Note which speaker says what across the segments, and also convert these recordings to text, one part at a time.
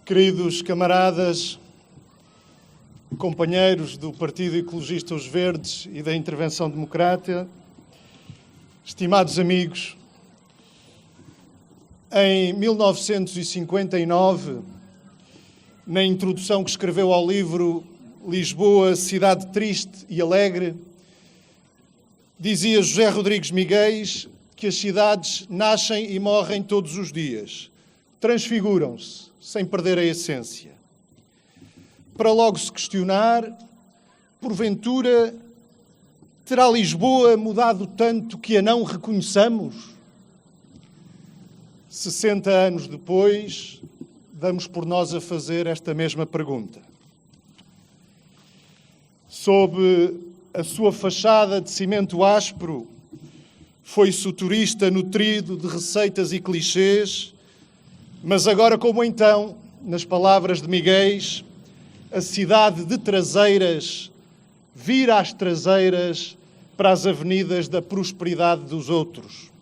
Speaker 1: Queridos camaradas, companheiros do Partido Ecologista Os Verdes e da Intervenção Democrata, estimados amigos, em 1959, na introdução que escreveu ao livro Lisboa, Cidade Triste e Alegre, dizia José Rodrigues Miguéis que as cidades nascem e morrem todos os dias, transfiguram-se, sem perder a essência. Para logo se questionar, porventura, terá Lisboa mudado tanto que a não reconheçamos? 60 anos depois, damos por nós a fazer esta mesma pergunta. Sob a sua fachada de cimento áspero, foi-se o turista nutrido de receitas e clichês, mas agora, como então, nas palavras de Miguéis, a cidade de traseiras vira as traseiras para as avenidas da prosperidade dos outros.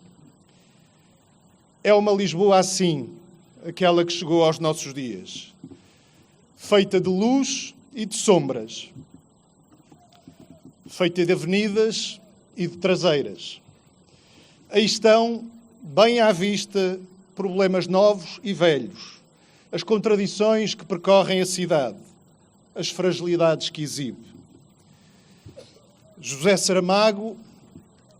Speaker 1: É uma Lisboa assim, aquela que chegou aos nossos dias, feita de luz e de sombras, feita de avenidas e de traseiras. Aí estão, bem à vista, problemas novos e velhos, as contradições que percorrem a cidade, as fragilidades que exibe. José Saramago,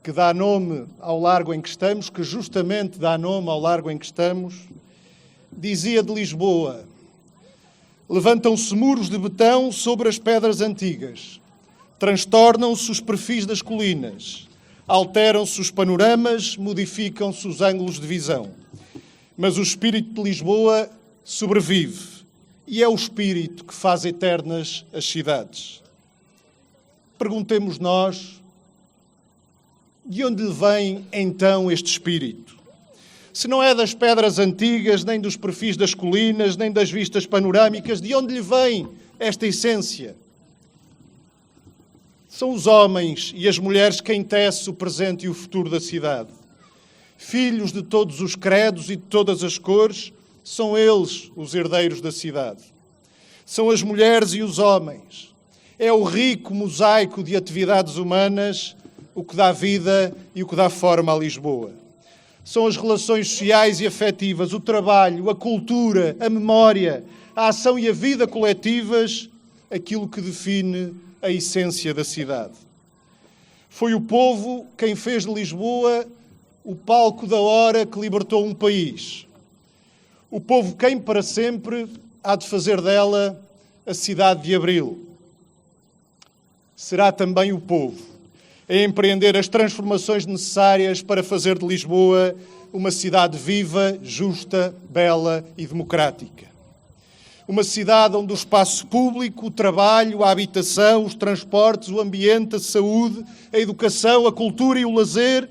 Speaker 1: que dá nome ao largo em que estamos, que justamente dá nome ao largo em que estamos, dizia de Lisboa: levantam-se muros de betão sobre as pedras antigas, transtornam-se os perfis das colinas, alteram-se os panoramas, modificam-se os ângulos de visão. Mas o espírito de Lisboa sobrevive e é o espírito que faz eternas as cidades. Perguntemos nós, de onde lhe vem então este espírito? Se não é das pedras antigas, nem dos perfis das colinas, nem das vistas panorâmicas, de onde lhe vem esta essência? São os homens e as mulheres quem tece o presente e o futuro da cidade. Filhos de todos os credos e de todas as cores, são eles os herdeiros da cidade. São as mulheres e os homens. É o rico mosaico de atividades humanas o que dá vida e o que dá forma a Lisboa. São as relações sociais e afetivas, o trabalho, a cultura, a memória, a ação e a vida coletivas, aquilo que define a essência da cidade. Foi o povo quem fez de Lisboa o palco da hora que libertou um país. O povo quem para sempre há de fazer dela a cidade de Abril. Será também o povo a empreender as transformações necessárias para fazer de Lisboa uma cidade viva, justa, bela e democrática. Uma cidade onde o espaço público, o trabalho, a habitação, os transportes, o ambiente, a saúde, a educação, a cultura e o lazer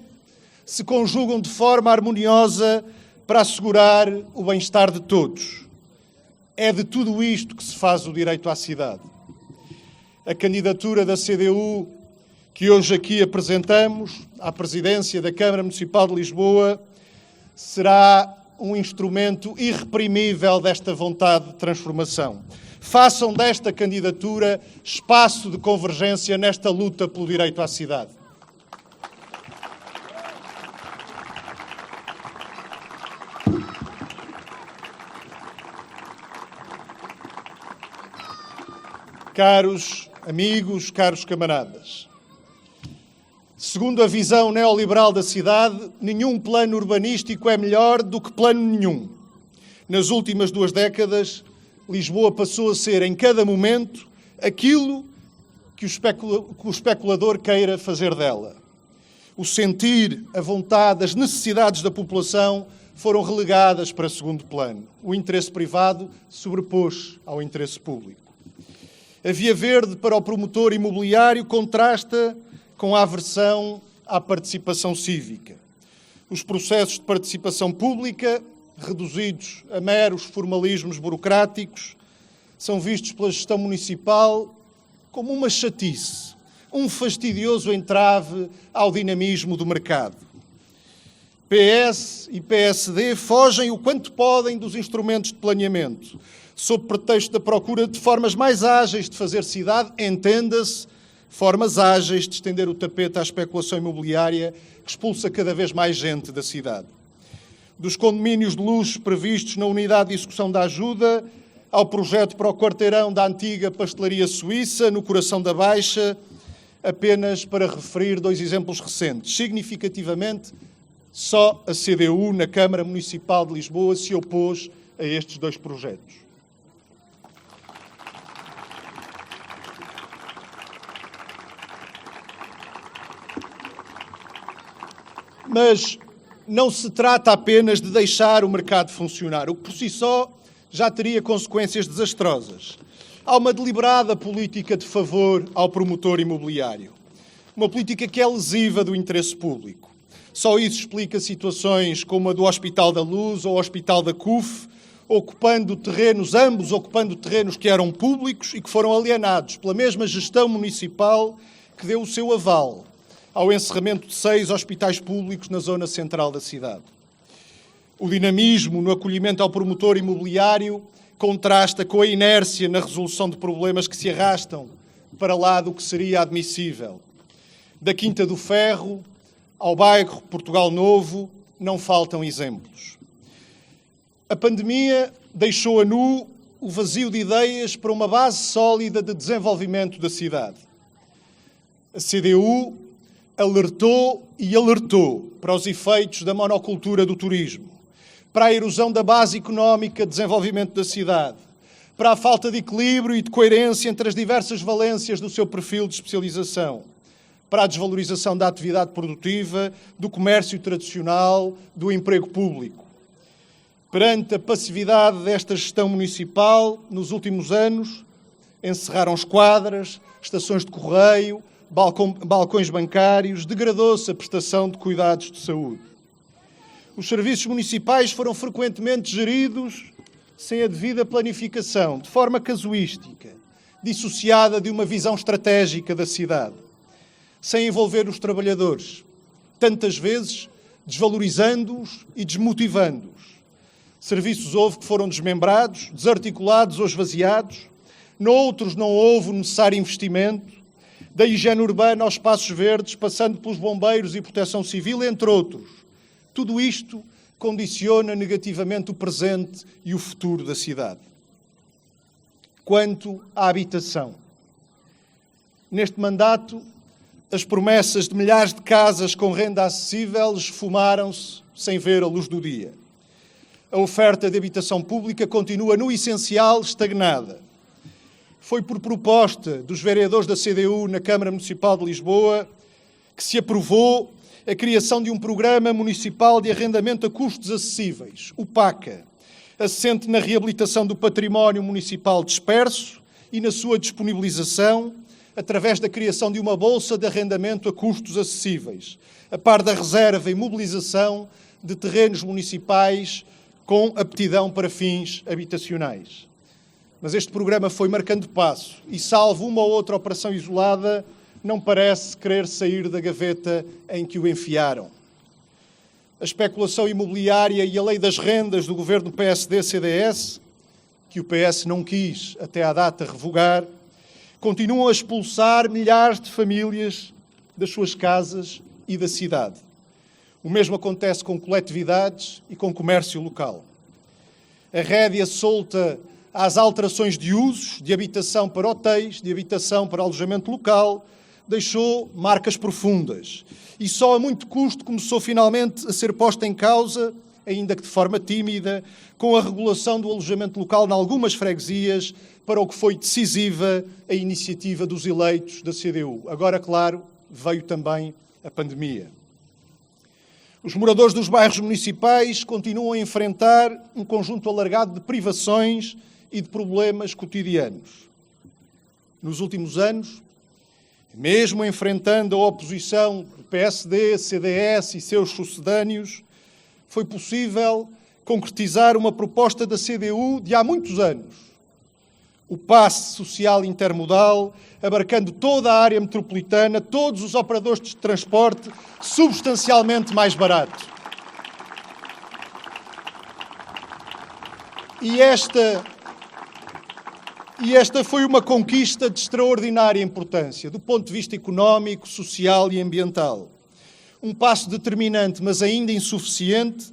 Speaker 1: se conjugam de forma harmoniosa para assegurar o bem-estar de todos. É de tudo isto que se faz o direito à cidade. A candidatura da CDU, que hoje aqui apresentamos à presidência da Câmara Municipal de Lisboa, será um instrumento irreprimível desta vontade de transformação. Façam desta candidatura espaço de convergência nesta luta pelo direito à cidade. Caros amigos, caros camaradas, segundo a visão neoliberal da cidade, nenhum plano urbanístico é melhor do que plano nenhum. Nas últimas 2 décadas, Lisboa passou a ser, em cada momento, aquilo que o especulador queira fazer dela. O sentir, a vontade, as necessidades da população foram relegadas para segundo plano. O interesse privado sobrepôs ao interesse público. A via verde para o promotor imobiliário contrasta com a aversão à participação cívica. Os processos de participação pública, reduzidos a meros formalismos burocráticos, são vistos pela gestão municipal como uma chatice, um fastidioso entrave ao dinamismo do mercado. PS e PSD fogem o quanto podem dos instrumentos de planeamento, sob pretexto da procura de formas mais ágeis de fazer cidade, entenda-se, formas ágeis de estender o tapete à especulação imobiliária que expulsa cada vez mais gente da cidade. Dos condomínios de luxo previstos na unidade de execução da ajuda, ao projeto para o quarteirão da antiga pastelaria suíça, no coração da Baixa, apenas para referir 2 exemplos recentes. Significativamente, só a CDU na Câmara Municipal de Lisboa se opôs a estes 2 projetos. Mas não se trata apenas de deixar o mercado funcionar, o que por si só já teria consequências desastrosas. Há uma deliberada política de favor ao promotor imobiliário. Uma política que é lesiva do interesse público. Só isso explica situações como a do Hospital da Luz ou o Hospital da CUF, ambos ocupando terrenos que eram públicos e que foram alienados pela mesma gestão municipal que deu o seu aval ao encerramento de 6 hospitais públicos na zona central da cidade. O dinamismo no acolhimento ao promotor imobiliário contrasta com a inércia na resolução de problemas que se arrastam para lá do que seria admissível. Da Quinta do Ferro ao bairro Portugal Novo, não faltam exemplos. A pandemia deixou a nu o vazio de ideias para uma base sólida de desenvolvimento da cidade. A CDU alertou para os efeitos da monocultura do turismo, para a erosão da base económica de desenvolvimento da cidade, para a falta de equilíbrio e de coerência entre as diversas valências do seu perfil de especialização, para a desvalorização da atividade produtiva, do comércio tradicional, do emprego público. Perante a passividade desta gestão municipal, nos últimos anos, encerraram esquadras, estações de correio, balcões bancários, degradou-se a prestação de cuidados de saúde. Os serviços municipais foram frequentemente geridos sem a devida planificação, de forma casuística, dissociada de uma visão estratégica da cidade, sem envolver os trabalhadores, tantas vezes desvalorizando-os e desmotivando-os. Serviços houve que foram desmembrados, desarticulados ou esvaziados, noutros não houve o necessário investimento, da higiene urbana aos espaços verdes, passando pelos bombeiros e proteção civil, entre outros. Tudo isto condiciona negativamente o presente e o futuro da cidade. Quanto à habitação. Neste mandato, as promessas de milhares de casas com renda acessível esfumaram-se sem ver a luz do dia. A oferta de habitação pública continua, no essencial, estagnada. Foi por proposta dos vereadores da CDU na Câmara Municipal de Lisboa que se aprovou a criação de um Programa Municipal de Arrendamento a Custos Acessíveis, o PACA, assente na reabilitação do património municipal disperso e na sua disponibilização através da criação de uma bolsa de arrendamento a custos acessíveis, a par da reserva e mobilização de terrenos municipais com aptidão para fins habitacionais. Mas este programa foi marcando passo e, salvo uma ou outra operação isolada, não parece querer sair da gaveta em que o enfiaram. A especulação imobiliária e a lei das rendas do governo PSD-CDS, que o PS não quis até à data revogar, continuam a expulsar milhares de famílias das suas casas e da cidade. O mesmo acontece com coletividades e com comércio local. A rédea solta às alterações de usos, de habitação para hotéis, de habitação para alojamento local, deixou marcas profundas. E só a muito custo começou finalmente a ser posta em causa, ainda que de forma tímida, com a regulação do alojamento local em algumas freguesias, para o que foi decisiva a iniciativa dos eleitos da CDU. Agora, claro, veio também a pandemia. Os moradores dos bairros municipais continuam a enfrentar um conjunto alargado de privações e de problemas cotidianos. Nos últimos anos, mesmo enfrentando a oposição do PSD, CDS e seus sucedâneos, foi possível concretizar uma proposta da CDU de há muitos anos. O passe social intermodal, abarcando toda a área metropolitana, todos os operadores de transporte, substancialmente mais barato. E esta foi uma conquista de extraordinária importância, do ponto de vista económico, social e ambiental. Um passo determinante, mas ainda insuficiente,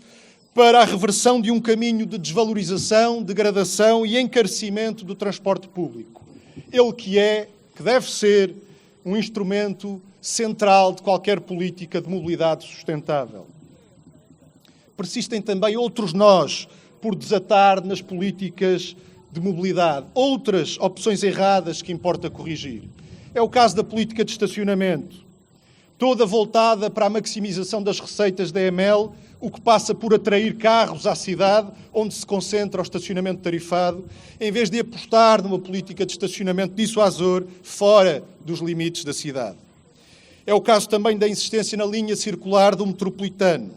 Speaker 1: para a reversão de um caminho de desvalorização, degradação e encarecimento do transporte público. Ele que deve ser, um instrumento central de qualquer política de mobilidade sustentável. Persistem também outros nós por desatar nas políticas de mobilidade, outras opções erradas que importa corrigir. É o caso da política de estacionamento, toda voltada para a maximização das receitas da EML, o que passa por atrair carros à cidade, onde se concentra o estacionamento tarifado, em vez de apostar numa política de estacionamento dissuasor fora dos limites da cidade. É o caso também da insistência na linha circular do metropolitano,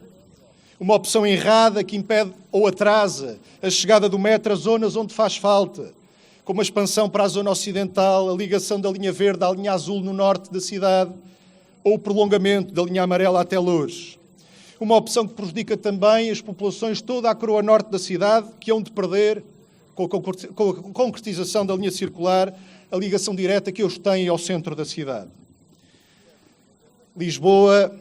Speaker 1: uma opção errada que impede ou atrasa a chegada do metro a zonas onde faz falta, como a expansão para a zona ocidental, a ligação da linha verde à linha azul no norte da cidade, ou o prolongamento da linha amarela até Loures. Uma opção que prejudica também as populações toda a coroa norte da cidade, que hão de perder, com a concretização da linha circular, a ligação direta que eles têm ao centro da cidade. Lisboa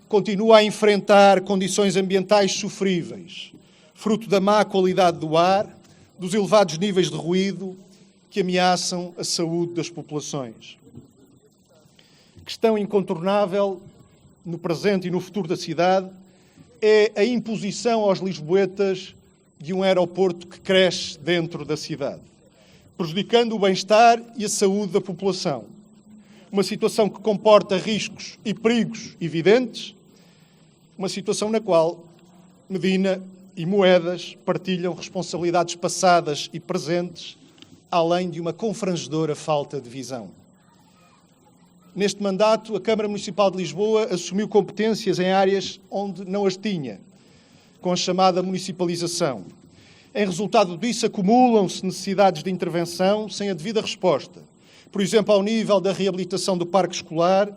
Speaker 1: continua a enfrentar condições ambientais sofríveis, fruto da má qualidade do ar, dos elevados níveis de ruído que ameaçam a saúde das populações. Questão incontornável no presente e no futuro da cidade é a imposição aos lisboetas de um aeroporto que cresce dentro da cidade, prejudicando o bem-estar e a saúde da população. Uma situação que comporta riscos e perigos evidentes, uma situação na qual Medina e Moedas partilham responsabilidades passadas e presentes, além de uma confrangedora falta de visão. Neste mandato, a Câmara Municipal de Lisboa assumiu competências em áreas onde não as tinha, com a chamada municipalização. Em resultado disso, acumulam-se necessidades de intervenção sem a devida resposta. Por exemplo, ao nível da reabilitação do parque escolar,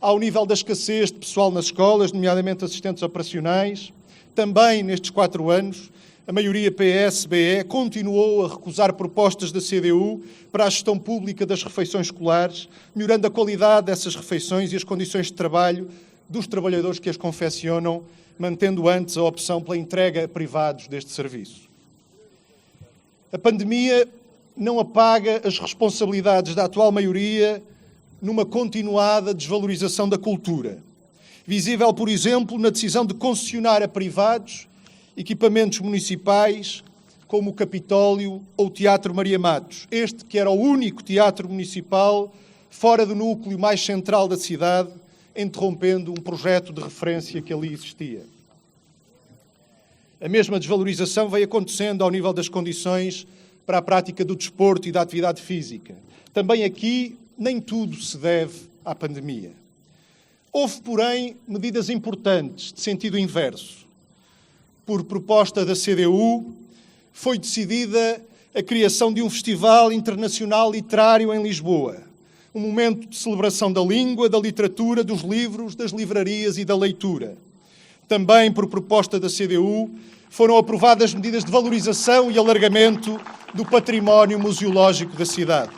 Speaker 1: ao nível da escassez de pessoal nas escolas, nomeadamente assistentes operacionais. Também, nestes 4 anos, a maioria PS-BE continuou a recusar propostas da CDU para a gestão pública das refeições escolares, melhorando a qualidade dessas refeições e as condições de trabalho dos trabalhadores que as confeccionam, mantendo antes a opção pela entrega a privados deste serviço. A pandemia não apaga as responsabilidades da atual maioria numa continuada desvalorização da cultura, visível, por exemplo, na decisão de concessionar a privados equipamentos municipais como o Capitólio ou o Teatro Maria Matos, este que era o único teatro municipal fora do núcleo mais central da cidade, interrompendo um projeto de referência que ali existia. A mesma desvalorização veio acontecendo ao nível das condições para a prática do desporto e da atividade física. Também aqui, nem tudo se deve à pandemia. Houve, porém, medidas importantes de sentido inverso. Por proposta da CDU, foi decidida a criação de um Festival Internacional Literário em Lisboa. Um momento de celebração da língua, da literatura, dos livros, das livrarias e da leitura. Também, por proposta da CDU, foram aprovadas medidas de valorização e alargamento do património museológico da cidade.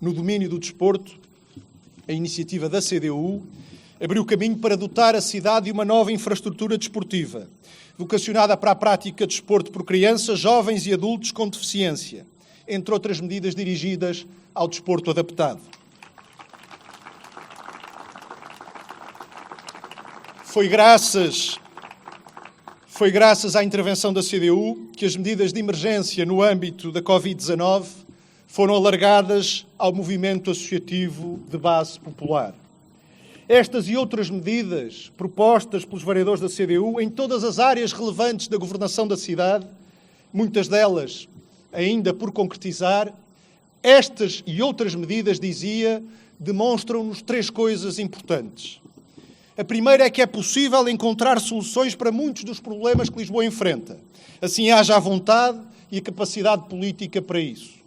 Speaker 1: No domínio do desporto, a iniciativa da CDU abriu caminho para dotar a cidade de uma nova infraestrutura desportiva, vocacionada para a prática de desporto por crianças, jovens e adultos com deficiência, entre outras medidas dirigidas ao desporto adaptado. Foi graças à intervenção da CDU que as medidas de emergência no âmbito da Covid-19 foram alargadas ao movimento associativo de base popular. Estas e outras medidas propostas pelos vereadores da CDU em todas as áreas relevantes da governação da cidade, muitas delas ainda por concretizar, estas e outras medidas, dizia, demonstram-nos 3 coisas importantes. A primeira é que é possível encontrar soluções para muitos dos problemas que Lisboa enfrenta. Assim haja a vontade e a capacidade política para isso.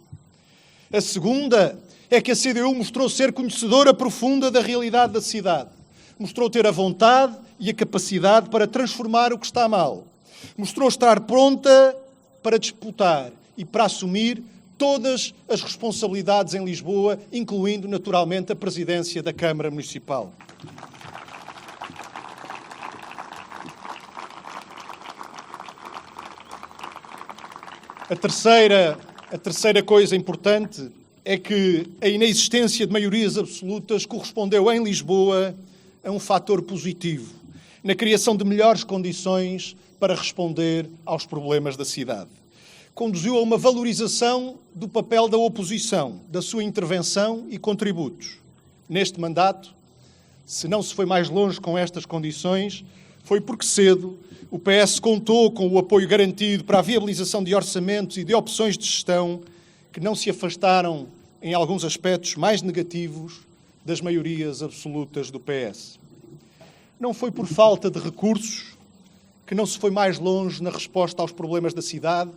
Speaker 1: A segunda é que a CDU mostrou ser conhecedora profunda da realidade da cidade. Mostrou ter a vontade e a capacidade para transformar o que está mal. Mostrou estar pronta para disputar e para assumir todas as responsabilidades em Lisboa, incluindo, naturalmente, a presidência da Câmara Municipal. A terceira coisa importante é que a inexistência de maiorias absolutas correspondeu em Lisboa a um fator positivo, na criação de melhores condições para responder aos problemas da cidade. Conduziu a uma valorização do papel da oposição, da sua intervenção e contributos. Neste mandato, se não se foi mais longe com estas condições, foi porque cedo o PS contou com o apoio garantido para a viabilização de orçamentos e de opções de gestão que não se afastaram, em alguns aspectos mais negativos, das maiorias absolutas do PS. Não foi por falta de recursos que não se foi mais longe na resposta aos problemas da cidade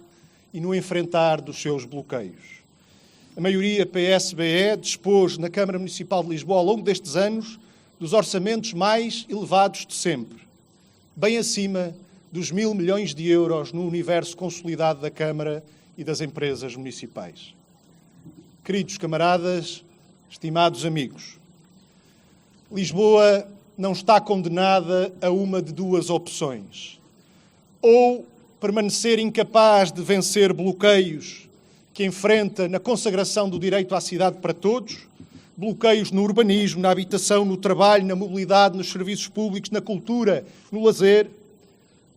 Speaker 1: e no enfrentar dos seus bloqueios. A maioria PS-BE dispôs na Câmara Municipal de Lisboa, ao longo destes anos, dos orçamentos mais elevados de sempre, bem acima dos 1.000 milhões de euros no universo consolidado da Câmara e das empresas municipais. Queridos camaradas, estimados amigos, Lisboa não está condenada a uma de duas opções. Ou permanecer incapaz de vencer bloqueios que enfrenta na consagração do direito à cidade para todos, bloqueios no urbanismo, na habitação, no trabalho, na mobilidade, nos serviços públicos, na cultura, no lazer,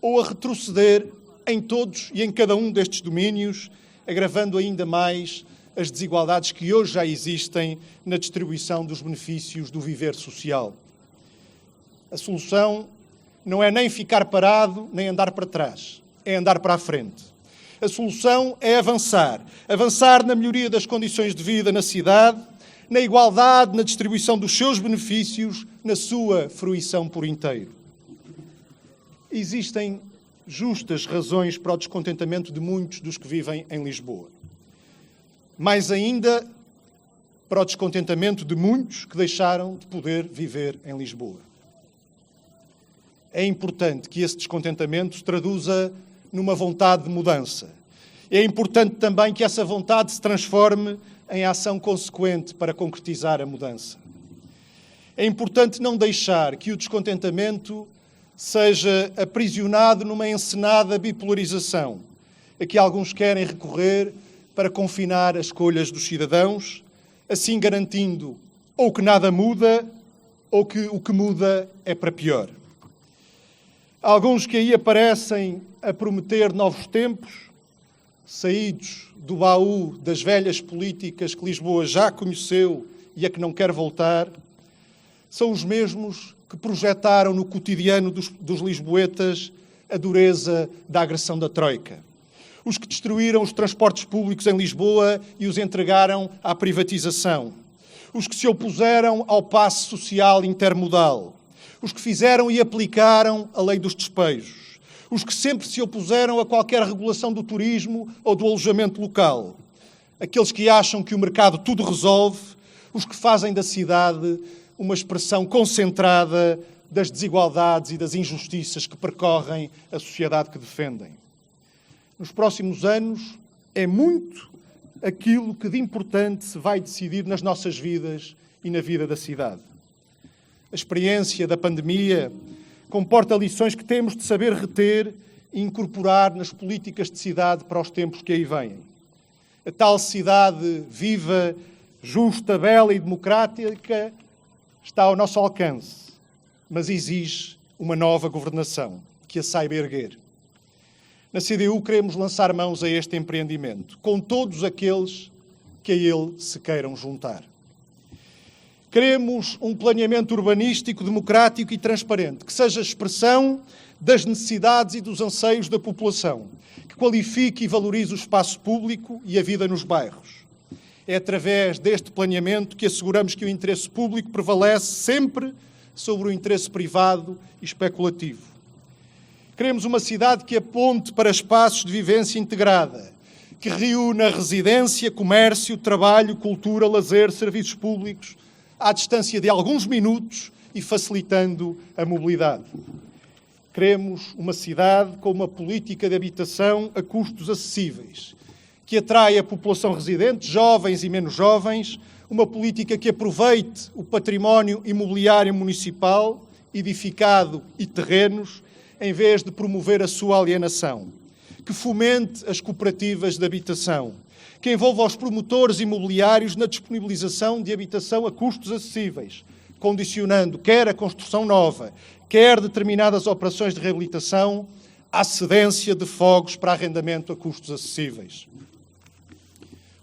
Speaker 1: ou a retroceder em todos e em cada um destes domínios, agravando ainda mais as desigualdades que hoje já existem na distribuição dos benefícios do viver social. A solução não é nem ficar parado, nem andar para trás, é andar para a frente. A solução é avançar. Avançar na melhoria das condições de vida na cidade, na igualdade, na distribuição dos seus benefícios, na sua fruição por inteiro. Existem justas razões para o descontentamento de muitos dos que vivem em Lisboa. Mais ainda, para o descontentamento de muitos que deixaram de poder viver em Lisboa. É importante que esse descontentamento se traduza numa vontade de mudança. É importante também que essa vontade se transforme em ação consequente para concretizar a mudança. É importante não deixar que o descontentamento seja aprisionado numa encenada bipolarização, a que alguns querem recorrer para confinar as escolhas dos cidadãos, assim garantindo ou que nada muda ou que o que muda é para pior. Há alguns que aí aparecem a prometer novos tempos, saídos do baú das velhas políticas que Lisboa já conheceu e a que não quer voltar, são os mesmos que projetaram no cotidiano dos lisboetas a dureza da agressão da Troika. Os que destruíram os transportes públicos em Lisboa e os entregaram à privatização. Os que se opuseram ao passe social intermodal. Os que fizeram e aplicaram a lei dos despejos. Os que sempre se opuseram a qualquer regulação do turismo ou do alojamento local. Aqueles que acham que o mercado tudo resolve. Os que fazem da cidade uma expressão concentrada das desigualdades e das injustiças que percorrem a sociedade que defendem. Nos próximos anos, é muito aquilo que de importante se vai decidir nas nossas vidas e na vida da cidade. A experiência da pandemia comporta lições que temos de saber reter e incorporar nas políticas de cidade para os tempos que aí vêm. A tal cidade viva, justa, bela e democrática está ao nosso alcance, mas exige uma nova governação que a saiba erguer. Na CDU queremos lançar mãos a este empreendimento, com todos aqueles que a ele se queiram juntar. Queremos um planeamento urbanístico, democrático e transparente, que seja expressão das necessidades e dos anseios da população, que qualifique e valorize o espaço público e a vida nos bairros. É através deste planeamento que asseguramos que o interesse público prevalece sempre sobre o interesse privado e especulativo. Queremos uma cidade que aponte para espaços de vivência integrada, que reúna residência, comércio, trabalho, cultura, lazer, serviços públicos, à distância de alguns minutos e facilitando a mobilidade. Queremos uma cidade com uma política de habitação a custos acessíveis, que atrai a população residente, jovens e menos jovens, uma política que aproveite o património imobiliário municipal, edificado e terrenos, em vez de promover a sua alienação, que fomente as cooperativas de habitação, que envolva os promotores imobiliários na disponibilização de habitação a custos acessíveis, condicionando quer a construção nova, quer determinadas operações de reabilitação à cedência de fogos para arrendamento a custos acessíveis.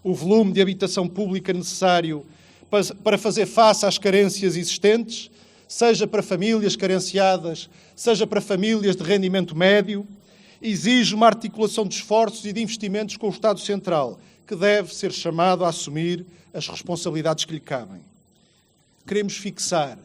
Speaker 1: O volume de habitação pública necessário para fazer face às carências existentes, seja para famílias carenciadas, seja para famílias de rendimento médio, exige uma articulação de esforços e de investimentos com o Estado Central, que deve ser chamado a assumir as responsabilidades que lhe cabem. Queremos fixar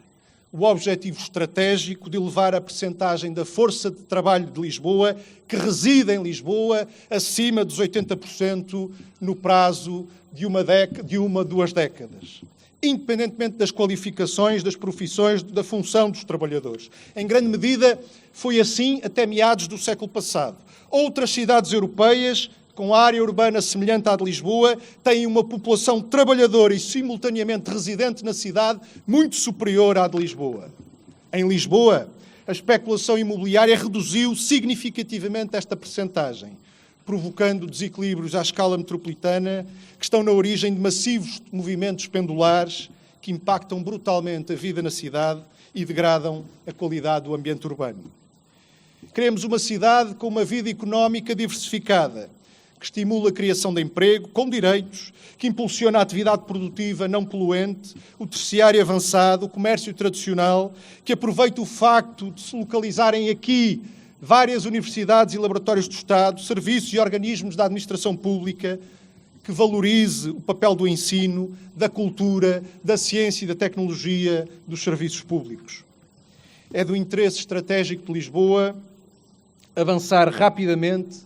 Speaker 1: o objetivo estratégico de elevar a percentagem da força de trabalho de Lisboa, que reside em Lisboa, acima dos 80% no prazo de uma, 2 décadas. Independentemente das qualificações, das profissões, da função dos trabalhadores. Em grande medida, foi assim até meados do século passado. Outras cidades europeias, com área urbana semelhante à de Lisboa, têm uma população trabalhadora e simultaneamente residente na cidade muito superior à de Lisboa. Em Lisboa, a especulação imobiliária reduziu significativamente esta percentagem, provocando desequilíbrios à escala metropolitana que estão na origem de massivos movimentos pendulares que impactam brutalmente a vida na cidade e degradam a qualidade do ambiente urbano. Queremos uma cidade com uma vida económica diversificada, que estimula a criação de emprego, com direitos, que impulsiona a atividade produtiva não poluente, o terciário avançado, o comércio tradicional, que aproveita o facto de se localizarem aqui várias universidades e laboratórios do Estado, serviços e organismos da administração pública, que valorize o papel do ensino, da cultura, da ciência e da tecnologia, dos serviços públicos. É do interesse estratégico de Lisboa avançar rapidamente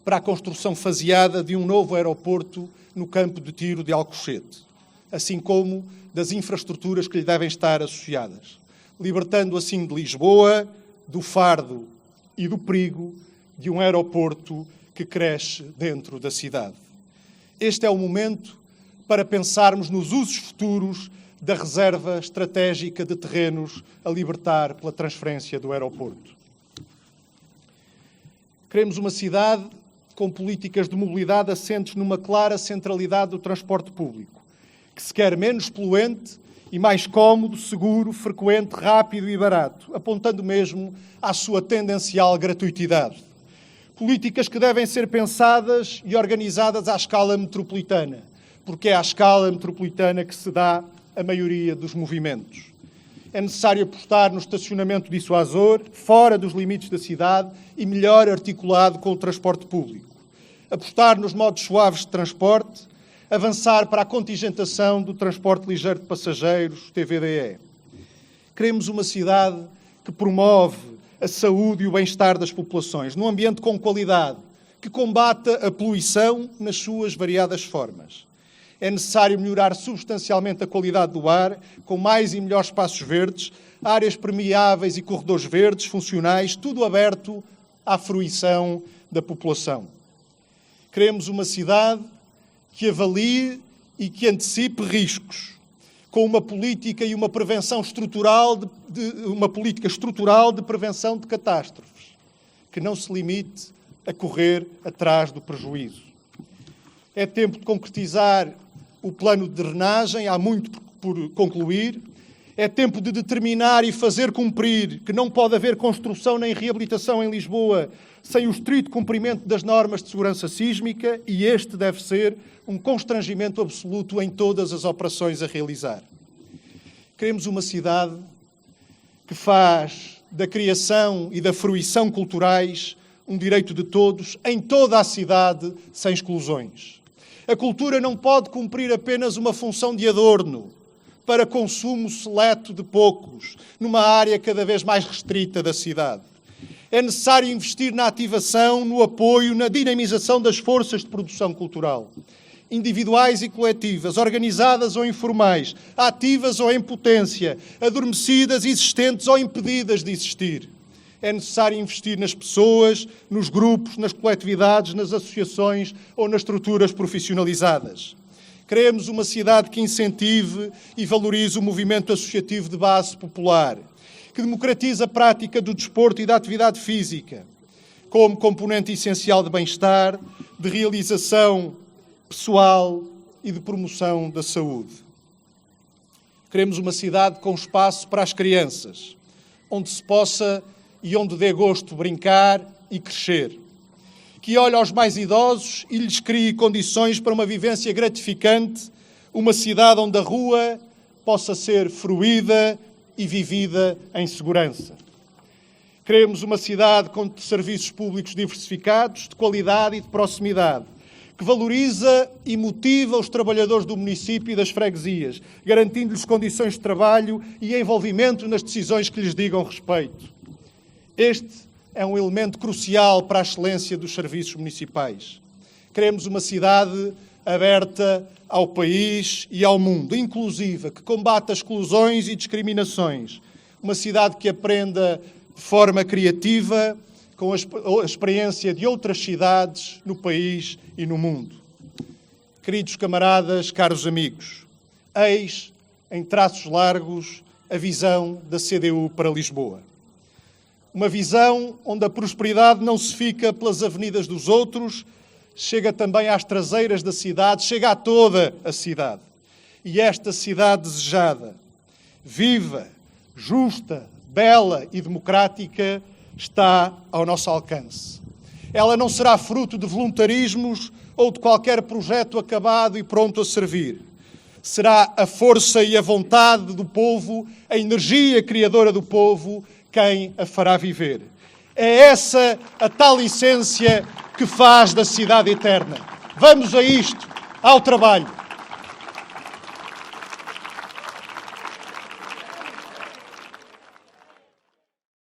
Speaker 1: para a construção faseada de um novo aeroporto no campo de tiro de Alcochete, assim como das infraestruturas que lhe devem estar associadas, libertando assim de Lisboa do fardo e do perigo de um aeroporto que cresce dentro da cidade. Este é o momento para pensarmos nos usos futuros da reserva estratégica de terrenos a libertar pela transferência do aeroporto. Queremos uma cidade com políticas de mobilidade assentes numa clara centralidade do transporte público, que se quer menos poluente e mais cómodo, seguro, frequente, rápido e barato, apontando mesmo à sua tendencial gratuitidade. Políticas que devem ser pensadas e organizadas à escala metropolitana, porque é à escala metropolitana que se dá a maioria dos movimentos. É necessário apostar no estacionamento dissuasor, fora dos limites da cidade e melhor articulado com o transporte público. Apostar nos modos suaves de transporte, avançar para a contingentação do transporte ligeiro de passageiros, TVDE. Queremos uma cidade que promove a saúde e o bem-estar das populações, num ambiente com qualidade, que combata a poluição nas suas variadas formas. É necessário melhorar substancialmente a qualidade do ar, com mais e melhores espaços verdes, áreas permeáveis e corredores verdes, funcionais, tudo aberto à fruição da população. Queremos uma cidade que avalie e que antecipe riscos, com uma política e uma prevenção estrutural uma política estrutural de prevenção de catástrofes, que não se limite a correr atrás do prejuízo. É tempo de concretizar o plano de drenagem, há muito por concluir. É tempo de determinar e fazer cumprir que não pode haver construção nem reabilitação em Lisboa sem o estrito cumprimento das normas de segurança sísmica, e este deve ser um constrangimento absoluto em todas as operações a realizar. Queremos uma cidade que faz da criação e da fruição culturais um direito de todos, em toda a cidade, sem exclusões. A cultura não pode cumprir apenas uma função de adorno para consumo seleto de poucos, numa área cada vez mais restrita da cidade. É necessário investir na ativação, no apoio, na dinamização das forças de produção cultural. individuais e coletivas, organizadas ou informais, ativas ou em potência, adormecidas, existentes ou impedidas de existir. É necessário investir nas pessoas, nos grupos, nas coletividades, nas associações ou nas estruturas profissionalizadas. Queremos uma cidade que incentive e valorize o movimento associativo de base popular, que democratize a prática do desporto e da atividade física, como componente essencial de bem-estar, de realização pessoal e de promoção da saúde. Queremos uma cidade com espaço para as crianças, onde se possa e onde dê gosto brincar e crescer, que olhe aos mais idosos e lhes crie condições para uma vivência gratificante, uma cidade onde a rua possa ser fruída e vivida em segurança. Queremos uma cidade com serviços públicos diversificados, de qualidade e de proximidade, que valoriza e motiva os trabalhadores do município e das freguesias, garantindo-lhes condições de trabalho e envolvimento nas decisões que lhes digam respeito. Este é um elemento crucial para a excelência dos serviços municipais. Queremos uma cidade aberta ao país e ao mundo, inclusiva, que combata exclusões e discriminações. Uma cidade que aprenda de forma criativa, com a experiência de outras cidades no país e no mundo. Queridos camaradas, caros amigos, eis, em traços largos, a visão da CDU para Lisboa. Uma visão onde a prosperidade não se fica pelas avenidas dos outros, chega também às traseiras da cidade, chega a toda a cidade. E esta cidade desejada, viva, justa, bela e democrática, está ao nosso alcance. Ela não será fruto de voluntarismos ou de qualquer projeto acabado e pronto a servir. Será a força e a vontade do povo, a energia criadora do povo, quem a fará viver. É essa a tal essência que faz da cidade eterna. Vamos a isto, ao trabalho.